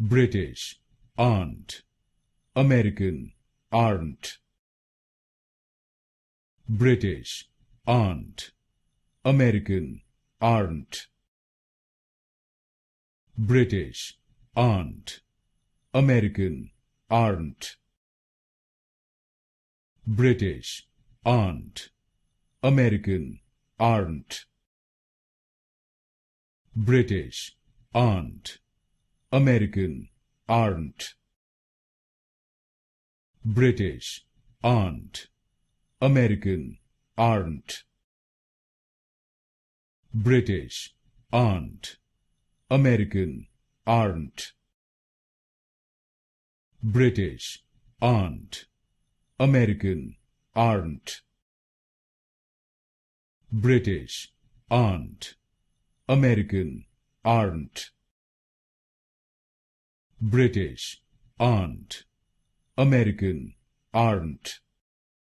British aren't, American aren't. British aren't, American aren't. British aren't, American aren't. British aren't, American aren't. British aren't, American aren't. British aren't, American aren't. British aren't, American aren't. British aren't, American aren't. British aren't, American aren't. British aren't, American aren't.